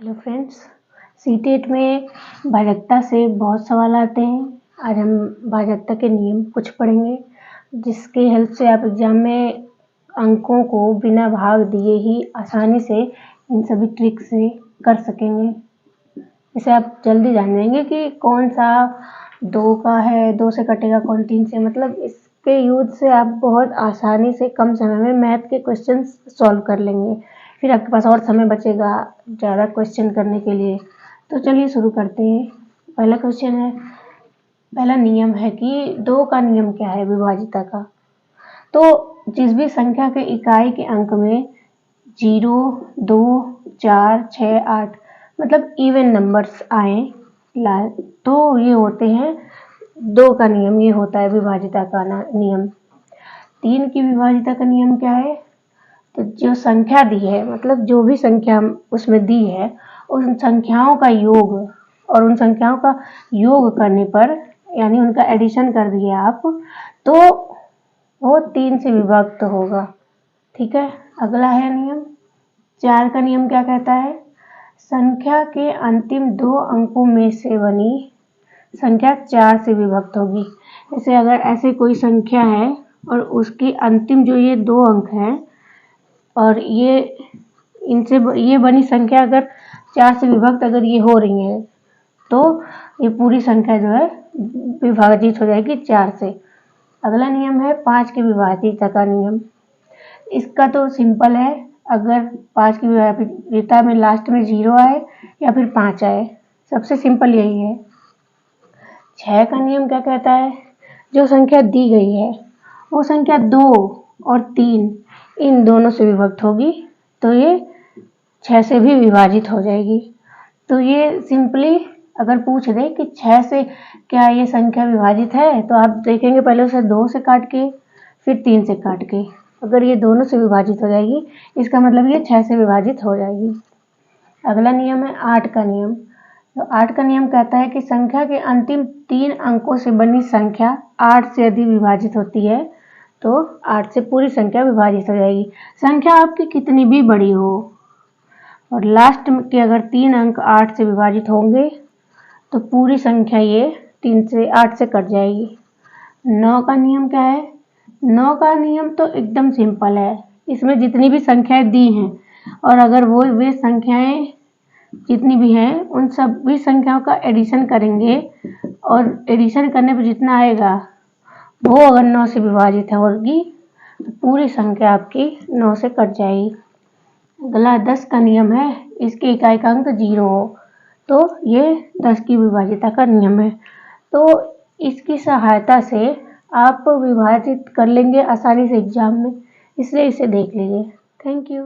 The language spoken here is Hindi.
हेलो फ्रेंड्स, सीटेट में भाजकता से बहुत सवाल आते हैं। आज हम भाजकता के नियम कुछ पढ़ेंगे, जिसके हेल्प से आप एग्जाम में अंकों को बिना भाग दिए ही आसानी से इन सभी ट्रिक से कर सकेंगे। इसे आप जल्दी जान जाएंगे कि कौन सा 2 का है, 2 से कटेगा कौन 3 से। मतलब इसके यूज से आप बहुत आसानी से कम समय में मैथ के क्वेश्चन सॉल्व कर लेंगे। फिर आपके पास और समय बचेगा ज़्यादा क्वेश्चन करने के लिए। तो चलिए शुरू करते हैं। पहला क्वेश्चन है, पहला नियम है कि 2 का नियम क्या है विभाजिता का। तो जिस भी संख्या के इकाई के अंक में 0, 2, 4, 6, 8 मतलब इवन नंबर्स आए तो ये होते हैं 2 का नियम। ये होता है विभाजिता का नियम। 3 की विभाजिता का नियम क्या है? तो जो संख्या दी है, मतलब जो भी संख्या उसमें दी है, उन संख्याओं का योग और उन संख्याओं का योग करने पर, यानी उनका एडिशन कर दिए आप, तो वो 3 से विभक्त होगा। ठीक है। अगला है नियम 4 का नियम क्या कहता है? संख्या के अंतिम 2 अंकों में से बनी संख्या 4 से विभक्त होगी। जैसे अगर ऐसे कोई संख्या है और उसके अंतिम जो ये 2 अंक हैं और ये इनसे ये बनी संख्या अगर 4 से विभक्त अगर ये हो रही है, तो ये पूरी संख्या जो है विभाजित हो जाएगी 4 से। अगला नियम है 5 की विभाजिता का नियम। इसका तो सिंपल है, अगर 5 की विभाजिता में लास्ट में 0 आए या फिर 5 आए, सबसे सिंपल यही है। 6 का नियम क्या कहता है? जो संख्या दी गई है वो संख्या 2 और 3 इन दोनों से विभक्त होगी, तो ये 6 से भी विभाजित हो जाएगी। तो ये सिंपली अगर पूछ दे कि 6 से क्या ये संख्या विभाजित है, तो आप देखेंगे पहले उसे 2 से काट के फिर 3 से काट के। अगर ये दोनों से विभाजित हो जाएगी, इसका मतलब ये 6 से विभाजित हो जाएगी। अगला नियम है 8 का नियम। तो 8 का नियम कहता है कि संख्या के अंतिम 3 अंकों से बनी संख्या 8 से यदि विभाजित होती है, तो 8 से पूरी संख्या विभाजित हो जाएगी। संख्या आपकी कितनी भी बड़ी हो और लास्ट के अगर 3 अंक 8 से विभाजित होंगे, तो पूरी संख्या ये 3 से 8 से कट जाएगी। 9 का नियम क्या है? 9 का नियम तो एकदम सिंपल है। इसमें जितनी भी संख्याएं दी हैं और अगर वे संख्याएं जितनी भी हैं उन सभी संख्याओं का एडिशन करेंगे और एडिशन करने पर जितना आएगा वो अगर 9 से विभाजित होगी, तो पूरी संख्या आपकी 9 से कट जाएगी। अगला 10 का नियम है, इसके इकाई का अंक 0 हो, तो ये 10 की विभाजिता का नियम है। तो इसकी सहायता से आप विभाजित कर लेंगे आसानी से एग्जाम में, इसलिए इसे देख लीजिए। Thank you.